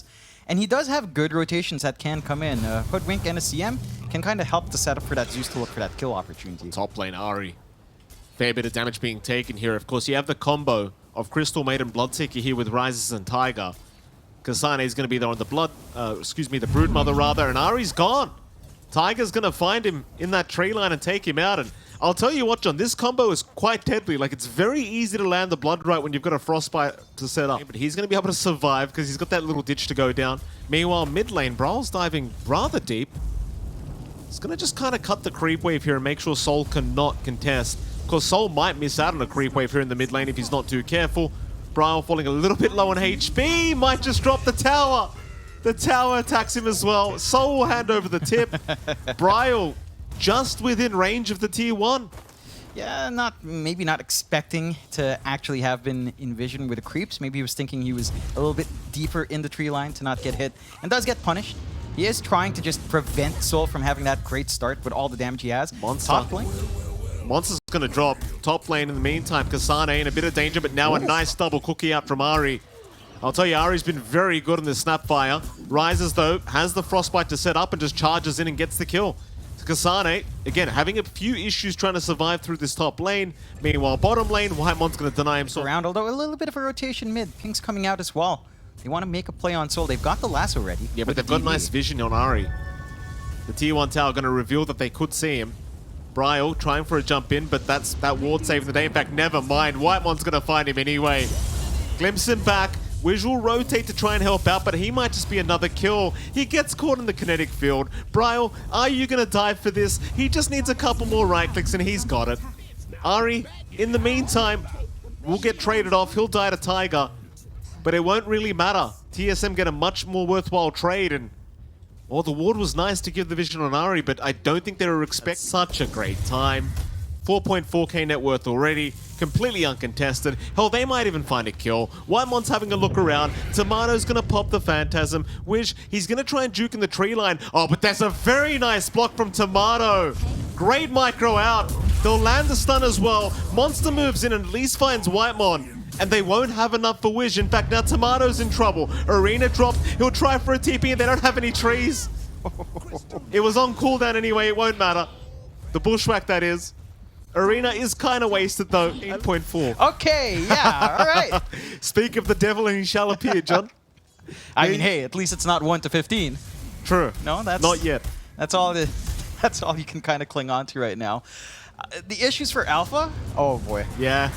DPS. And he does have good rotations that can come in. Hoodwink and a CM can kind of help to set up for that Zeus to look for that kill opportunity. Top lane Ahri. Fair bit of damage being taken here. Of course, you have the combo of Crystal Maiden Bloodseeker here with Rises and Tiger. Kasane is going to be there on the the Broodmother rather, and Ahri's gone. Tiger's going to find him in that tree line and take him out. And I'll tell you what, John, this combo is quite deadly. Like, it's very easy to land the Blood right when you've got a Frostbite to set up. But he's going to be able to survive because he's got that little ditch to go down. Meanwhile, mid lane, Brawl's diving rather deep. He's going to just kind of cut the creep wave here and make sure Soul cannot contest. Of course, Soul might miss out on a creep wave here in the mid lane if he's not too careful. Braille falling a little bit low on HP, might just drop the tower. The tower attacks him as well. Soul will hand over the tip. Braille just within range of the tier 1. Yeah, maybe not expecting to actually have been envisioned with the creeps. Maybe he was thinking he was a little bit deeper in the tree line to not get hit, and does get punished. He is trying to just prevent Soul from having that great start with all the damage he has. Top lane. Monster's going to drop top lane in the meantime. Kasane in a bit of danger, but now a nice double cookie out from Ahri. I'll tell you, Ahri's been very good in this Snapfire. Rises, though, has the Frostbite to set up and just charges in and gets the kill. Kasane, again, having a few issues trying to survive through this top lane. Meanwhile, bottom lane, Whitemon's going to deny him. Around, although a little bit of a rotation mid. Pink's coming out as well. They want to make a play on Soul. They've got the lasso ready. Yeah, but they've got nice vision on Ahri. The tier 1 tower going to reveal that they could see him. Bryle trying for a jump in, but that ward saving the day. In fact, never mind. Whitemon's going to find him anyway. Glimpse him back. Wish will rotate to try and help out, but he might just be another kill. He gets caught in the kinetic field. Bryle, are you going to dive for this? He just needs a couple more right clicks and he's got it. Ahri, in the meantime, will get traded off. He'll die to Tiger, but it won't really matter. TSM get a much more worthwhile trade, and well, the ward was nice to give the vision on Ahri, but I don't think they were expecting such a great time. 4.4k net worth already, completely uncontested. Hell, they might even find a kill. Whitemon's having a look around. Tomato's gonna pop the Phantasm. Wish, he's gonna try and juke in the tree line. Oh, but that's a very nice block from Tomato. Great micro out. They'll land the stun as well. Monster moves in and at least finds Whitemon. And they won't have enough for Wish. In fact, now Tomato's in trouble. Arena dropped. He'll try for a TP and they don't have any trees. It was on cooldown anyway, it won't matter. The bushwhack, that is. Arena is kind of wasted though, 8.4. Okay, yeah, all right. Speak of the devil and he shall appear, John. I mean, hey, at least it's not 1 to 15. True. No, that's not yet. That's all you can kind of cling on to right now. The issues for Alpha? Oh boy. Yeah,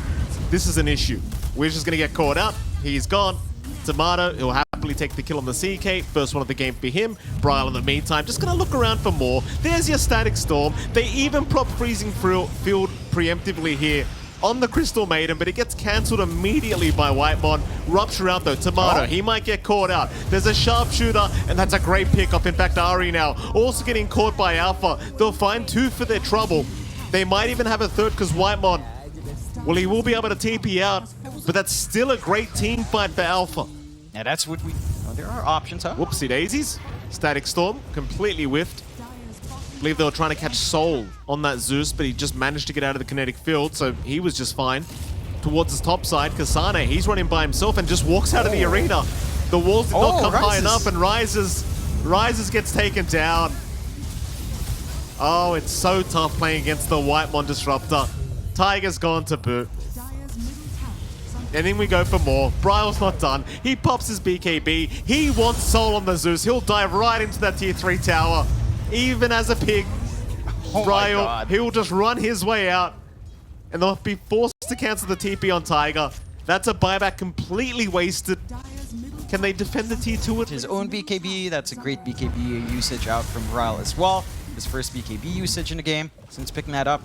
this is an issue. Wish is going to get caught out. He's gone. Tomato, he'll happily take the kill on the CK. First one of the game for him. Bryle in the meantime, just going to look around for more. There's your Static Storm. They even prop Freezing Field preemptively here on the Crystal Maiden, but it gets cancelled immediately by Whitemon. Rupture out though. Tomato, he might get caught out. There's a Sharpshooter, and that's a great pickup. In fact, Ahri now also getting caught by Alpha. They'll find 2 for their trouble. They might even have a 3rd because Whitemon, well, he will be able to TP out, but that's still a great team fight for Alpha. Yeah, that's what we... Oh, there are options, huh? Whoopsie daisies. Static Storm, completely whiffed. I believe they were trying to catch Soul on that Zeus, but he just managed to get out of the kinetic field, so he was just fine. Towards his top side, Kasane, he's running by himself and just walks out of the arena. The walls did not come high enough, and Rises gets taken down. Oh, it's so tough playing against the Whitemon Disruptor. Tiger's gone to boot. And then we go for more. Bryle's not done. He pops his BKB. He wants Soul on the Zeus. He'll dive right into that tier 3 tower. Even as a pig, Bryle, he'll just run his way out. And they'll be forced to cancel the TP on Tiger. That's a buyback completely wasted. Can they defend the tier 2 with his own BKB? That's a great BKB usage out from Bryle as well. His first BKB usage in the game since picking that up.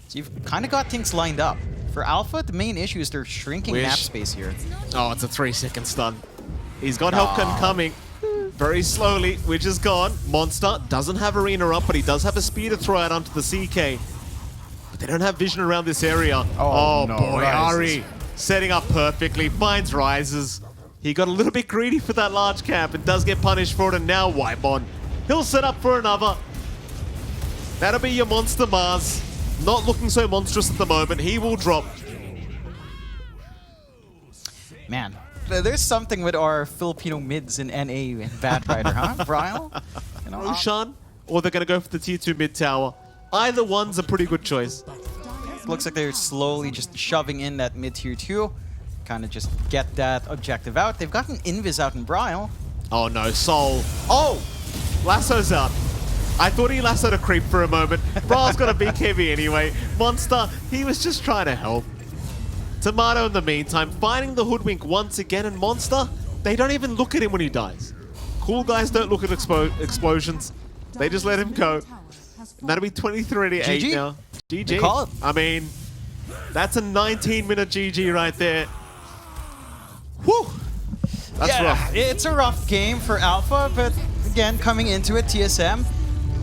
So you've kind of got things lined up. For Alpha, the main issue is they're shrinking map space here. Oh, it's a 3-second stun. He's got help coming. Very slowly, which is gone. Monster doesn't have Arena up, but he does have a spear to throw out onto the CK. But they don't have vision around this area. Oh no, boy, Ahri setting up perfectly, finds Rises. He got a little bit greedy for that large cap and does get punished for it, and now Whitemon. He'll set up for another. That'll be your Monster Mars. Not looking so monstrous at the moment. He will drop. Man, there's something with our Filipino mids in NA and Bad Rider, huh, Bryle? You know, Roshan, or they're going to go for the tier 2 mid tower. Either one's a pretty good choice. looks like they're slowly just shoving in that mid tier 2. Kind of just get that objective out. They've got an invis out in Bryle. Oh no, Soul. Oh! Lasso's out. I thought he lassoed a creep for a moment. Bryle's got a BKB anyway. Monster, he was just trying to help. Tomato in the meantime, finding the hoodwink once again, and Monster, they don't even look at him when he dies. Cool guys don't look at explosions. They just let him go. And that'll be 23-8 GG. now. GG. They call it. I mean, that's a 19-minute GG right there. Whew. That's rough. It's a rough game for Alpha, but again, coming into it, TSM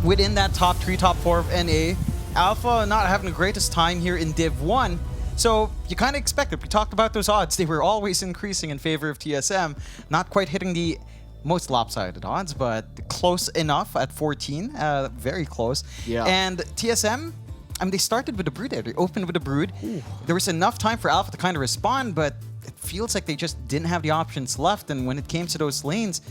within that top 3, top 4 of NA. Alpha not having the greatest time here in Div 1. So you kind of expect it. We talked about those odds. They were always increasing in favor of TSM. Not quite hitting the most lopsided odds, but close enough at 14. Very close. Yeah. And TSM, I mean, they started with a Brood there. They opened with a Brood. Ooh. There was enough time for Alpha to kind of respond, but it feels like they just didn't have the options left. And when it came to those lanes,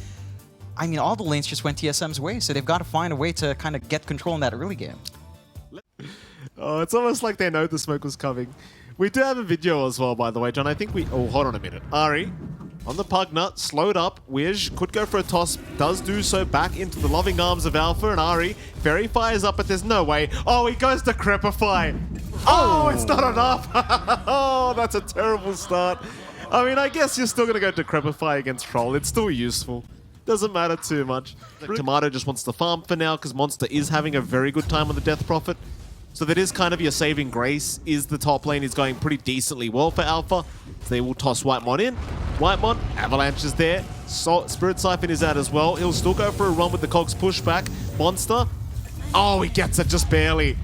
I mean, all the lanes just went TSM's way. So they've got to find a way to kind of get control in that early game. Oh, it's almost like they know the smoke was coming. We do have a video as well, by the way, John. I think we... Oh, hold on a minute. Ari, on the pug nut, slowed up. Wiz could go for a toss. Does do so back into the loving arms of Alpha. And Ari, Fairy fires up, but there's no way. Oh, he goes to Crepify. Oh, it's not enough. Oh, that's a terrible start. I mean, I guess you're still going to go to Crepify against Troll. It's still useful. Doesn't matter too much. Tomato just wants to farm for now because Monster is having a very good time on the Death Prophet. So that is kind of your saving grace, is the top lane is going pretty decently well for Alpha. So they will toss Whitemon in. Whitemon, Avalanche is there. Spirit Siphon is out as well. He'll still go for a run with the Cogs pushback. Monster, oh, he gets it just barely.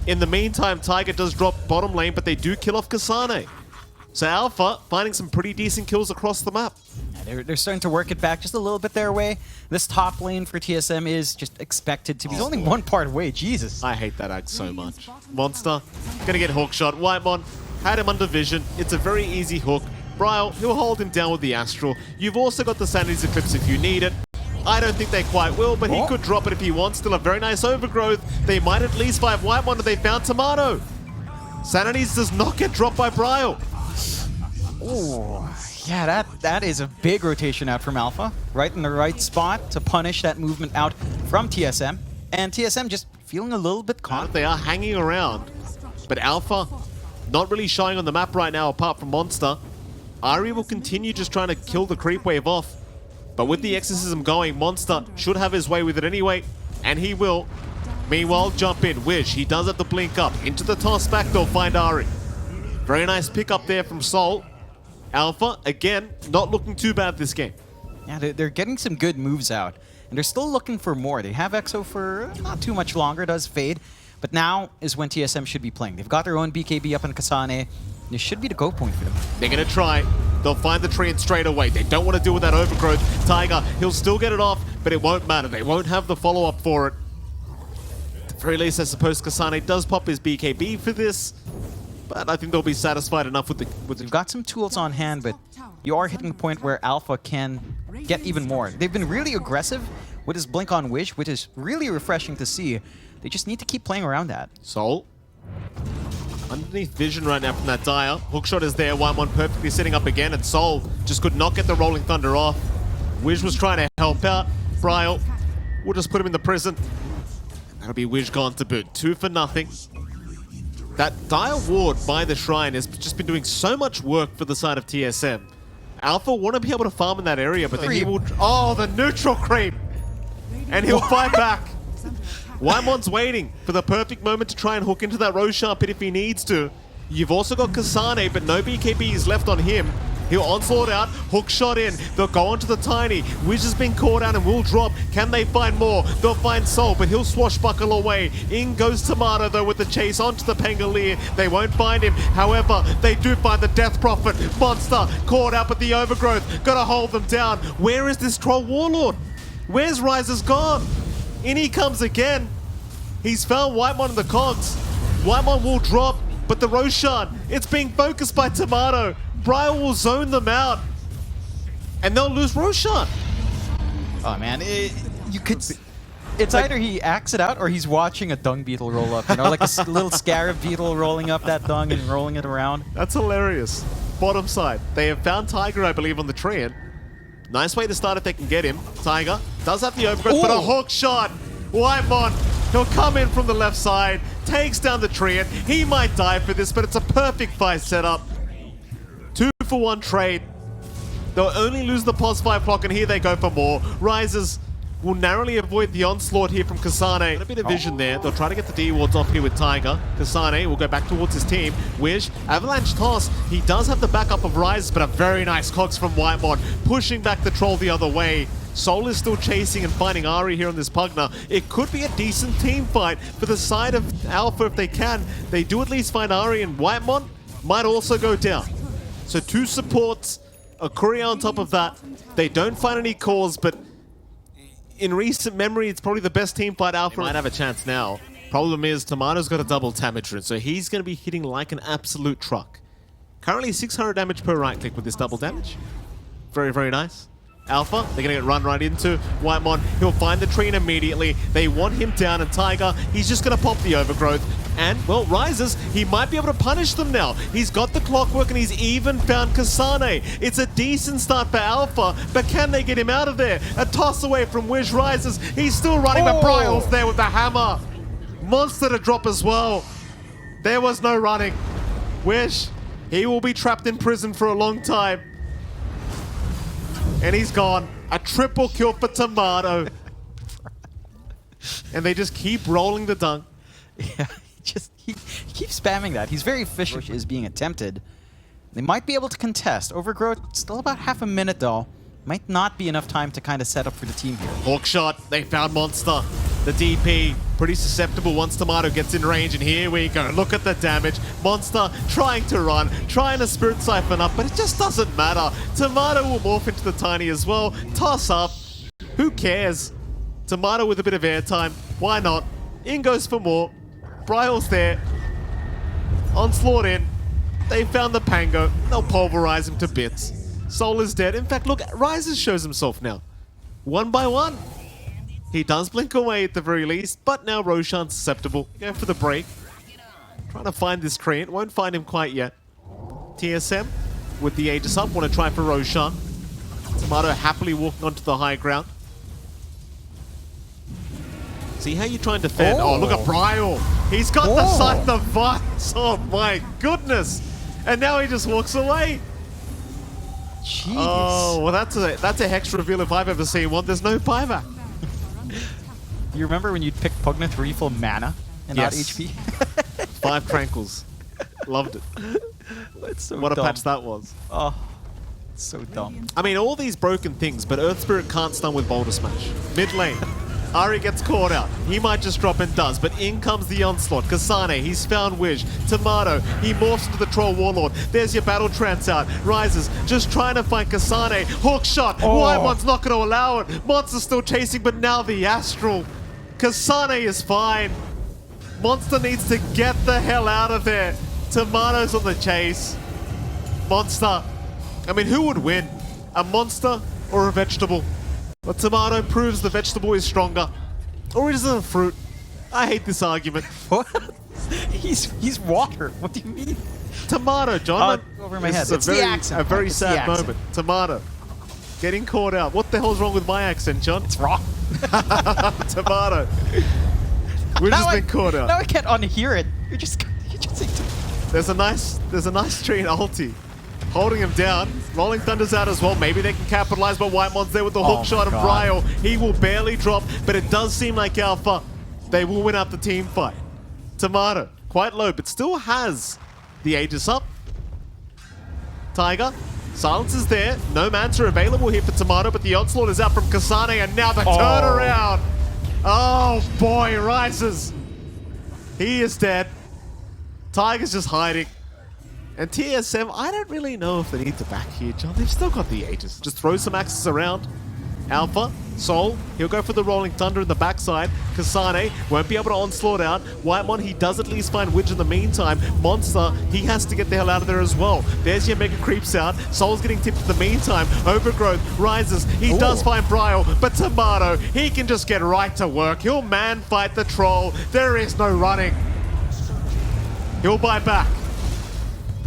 In the meantime, Tiger does drop bottom lane, but they do kill off Kasane. So Alpha finding some pretty decent kills across the map. They're starting to work it back just a little bit their way. This top lane for TSM is just expected to be only one part away. Jesus. I hate that act so much. Monster, gonna get hook shot. Whitemon had him under vision. It's a very easy hook. Bryle, he'll hold him down with the Astral. You've also got the Sanity's Eclipse if you need it. I don't think they quite will, but he could drop it if he wants. Still a very nice overgrowth. They might at least 5 Whitemon if they found Tomato. Sanity's does not get dropped by Bryle. Oh, yeah, that is a big rotation out from Alpha. Right in the right spot to punish that movement out from TSM. And TSM just feeling a little bit caught. They are hanging around. But Alpha not really showing on the map right now apart from Monster. Ari will continue just trying to kill the creep wave off. But with the exorcism going, Monster should have his way with it anyway. And he will. Meanwhile, jump in. Wish, he does have the blink up. Into the toss back, they'll find Ari. Very nice pick up there from Soul. Alpha, again, not looking too bad this game. Yeah, they're getting some good moves out. And they're still looking for more. They have EXO for not too much longer. It does fade. But now is when TSM should be playing. They've got their own BKB up in Kasane. This should be the go point for them. They're going to try. They'll find the tree and straight away. They don't want to deal with that overgrowth. Tiger, he'll still get it off, but it won't matter. They won't have the follow-up for it. At the very least, I suppose Kasane does pop his BKB for this. But I think they'll be satisfied enough with the... You've got some tools on hand, but you are hitting the point where Alpha can get even more. They've been really aggressive with his Blink on Wish, which is really refreshing to see. They just need to keep playing around that. Soul. Underneath vision right now from that Dire. Hookshot is there, Whitemon perfectly sitting up again, and Soul just could not get the Rolling Thunder off. Wish was trying to help out. Bryle will just put him in the prison. That'll be Wish gone to boot. 2 for nothing. That Dire ward by the Shrine has just been doing so much work for the side of TSM. Alpha want to be able to farm in that area, but then he will... Oh, the neutral creep! And he'll fight back. Whitemon's waiting for the perfect moment to try and hook into that Roshan pit if he needs to. You've also got Kasane, but no BKB is left on him. He'll onslaught out, hook shot in. They'll go onto the Tiny. Wiz has been caught out and will drop. Can they find more? They'll find Soul, but he'll swashbuckle away. In goes Tomato, though, with the chase onto the Pangolier. They won't find him. However, they do find the Death Prophet. Monster caught out with the overgrowth. Gotta hold them down. Where is this Troll Warlord? Where's Riser's gone? In he comes again. He's found Whitemon in the cogs. Whitemon will drop, but the Roshan, it's being focused by Tomato. Bryle will zone them out. and they'll lose Roshan. Oh man, you could. It's like, either he acts it out or he's watching a dung beetle roll up. You know, like a little scarab beetle rolling up that dung and rolling it around. That's hilarious. Bottom side, they have found Tiger, I believe, on the Treant. Nice way to start if they can get him. Tiger does have the overgrowth, but a hook shot. Whitemon, he'll come in from the left side, takes down the Treant. He might die for this, but it's a perfect fight setup. 2-for-1 trade. They'll only lose the pos 5 clock, and here they go for more. Rises will narrowly avoid the onslaught here from Kasane. A bit of vision there. They'll try to get the D-wards off here with Tiger. Kasane will go back towards his team. Wish, Avalanche toss. He does have the backup of Rises, but a very nice cogs from Whitemon, pushing back the troll the other way. Soul is still chasing and finding Ari here on this Pugna. It could be a decent team fight for the side of Alpha if they can. They do at least find Ari, and Whitemon might also go down. So 2 supports, a courier on top of that. They don't find any cores, but in recent memory, it's probably the best team fight Alpha might have a chance now. Problem is, Tomato's got a double damage, so he's going to be hitting like an absolute truck. Currently 600 damage per right click with this double damage. Very, very nice. Alpha, they're going to get run right into Whitemon. He'll find the Treant immediately. They want him down, and Tiger, he's just going to pop the overgrowth. And, well, Rises, he might be able to punish them now. He's got the clockwork, and he's even found Kasane. It's a decent start for Alpha, but can they get him out of there? A toss away from Wish. Rises, he's still running, but Bryle's there with the hammer. Monster to drop as well. There was no running. Wish, he will be trapped in prison for a long time. And he's gone. A triple kill for Tomato. And they just keep rolling the dunk. Yeah, he keeps spamming that. He's very efficient. Is being attempted. They might be able to contest. Overgrowth, still about half a minute though. Might not be enough time to kind of set up for the team here. Hawkshot, they found Monster. The DP, pretty susceptible once Tomato gets in range, and here we go. Look at the damage. Monster trying to run, trying to Spirit Siphon up, but it just doesn't matter. Tomato will morph into the Tiny as well. Toss up. Who cares? Tomato with a bit of airtime. Why not? In goes for more. Bryle's there. Onslaught in. They found the Pango. They'll pulverize him to bits. Soul is dead. In fact, look, Rises shows himself now. 1 by 1. He does blink away at the very least, but now Roshan's susceptible. Go for the break. Trying to find this Treant. Won't find him quite yet. TSM with the Aegis up. Want to try for Roshan. Tomato happily walking onto the high ground. See how you're trying to defend. Oh, look at Bryle. He's got the Scythe of Vice. Oh my goodness. And now he just walks away. Jeez. Oh, well that's a Hex reveal if I've ever seen one. There's no buyback. You remember when you'd pick Pugna to refill mana and not HP? 5 Crankles. Loved it. That's so what dumb. A patch that was. Oh, so dumb. I mean, all these broken things, but Earth Spirit can't stun with Boulder Smash. Mid lane. Ari gets caught out. He might just drop and does, but in comes the onslaught. Kasane, he's found Wish. Tomato, he morphs into the Troll Warlord. There's your battle trance out. Rises, just trying to find Kasane. Hook shot. Whitemon's not going to allow it. Monster's still chasing, but now the Astral. Kasane is fine. Monster needs to get the hell out of there. Tomato's on the chase. Monster. I mean, who would win? A monster or a vegetable? But Tomato proves the vegetable is stronger. Or is it a fruit? I hate this argument. What? He's water. What do you mean? Tomato, John. Over my head. It's a very sad moment. Tomato. Getting caught out. What the hell's wrong with my accent, John? It's wrong. Tomato. We've just been caught out. Now I can't unhear it. You're just saying There's a nice tree in ulti. Holding him down. Rolling Thunder's out as well. Maybe they can capitalize, but Whitemon's there with the hook shot of Bryle. He will barely drop, but it does seem like Alpha, they will win out the team fight. Tomato, quite low, but still has the Aegis up. Tiger, silence is there. No mans are available here for Tomato, but the onslaught is out from Kasane, and now the turnaround. Oh boy, Rises. He is dead. Tiger's just hiding. And TSM, I don't really know if they need to back here, John. They've still got the Aegis. Just throw some axes around. Alpha, Sol, he'll go for the Rolling Thunder in the backside. Kasane won't be able to onslaught out. Whitemon, he does at least find Widge in the meantime. Monster, he has to get the hell out of there as well. There's your Mega Creeps out. Sol's getting tipped in the meantime. Overgrowth rises. He does find Bryle, but Tomato, he can just get right to work. He'll man fight the troll. There is no running. He'll buy back.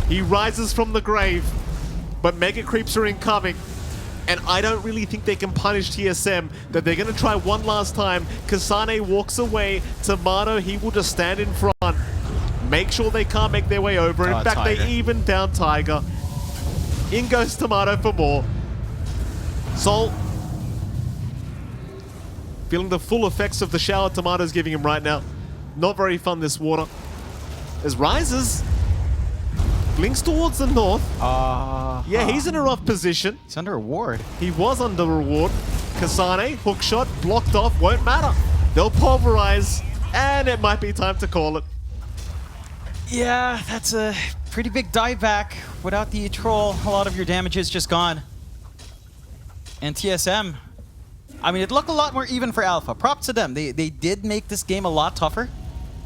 He rises from the grave, but Mega Creeps are incoming. And I don't really think they can punish TSM, that they're going to try one last time. Kasane walks away. Tomato, he will just stand in front. Make sure they can't make their way over. In fact, Tiger. they even down Tiger. In goes Tomato for more. Sol, feeling the full effects of the shower Tomato's giving him right now. Not very fun, this water. There's rises. Blinks towards the north. Yeah, he's in a rough position. He's under a ward. He was under reward. Kasane, hook shot, blocked off, won't matter. They'll pulverize, and it might be time to call it. Yeah, that's a pretty big dive back. Without the troll, a lot of your damage is just gone. And TSM, I mean, it looked a lot more even for Alpha. Props to them. They did make this game a lot tougher.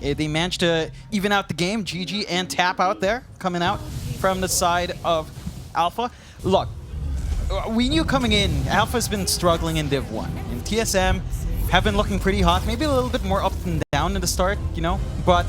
They managed to even out the game. GG and Tap out there, coming out from the side of Alpha. Look, we knew coming in, Alpha's been struggling in Div 1. And TSM have been looking pretty hot. Maybe a little bit more up and down in the start, you know? But